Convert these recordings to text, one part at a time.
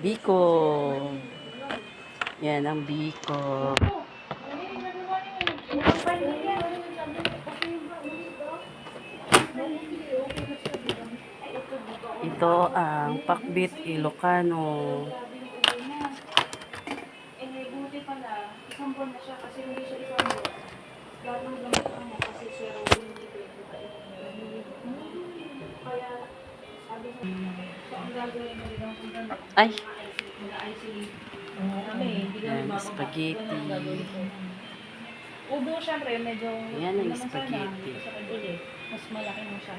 Biko. Yan ang biko. Ito ang pakbit Ilocano. Buti pala, isang buwan na siya kasi hindi siya isang buwan. Lahat ng gamit ano kasi siya hindi pwede kaya sabi sa ang gagawin mo lang kung gano'n. Ay! Kami, hindi kami Yan, spaghetti. Ubo, syempre, medyo Yan ang spaghetti. mas malaki mo siya.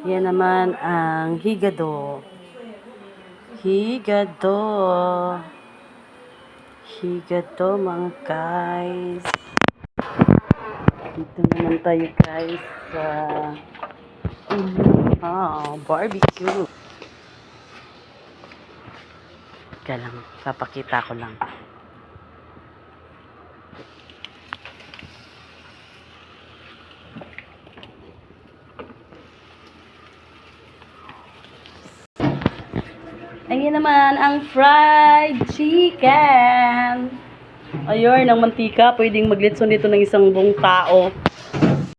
Yan naman ang higado. Higado. Higado mga guys. Dito naman tayo guys sa barbecue. Teka lang, papakita ko lang. Ayan naman ang fried chicken. Ayun, ang mantika. Pwedeng maglitson dito ng isang buong tao.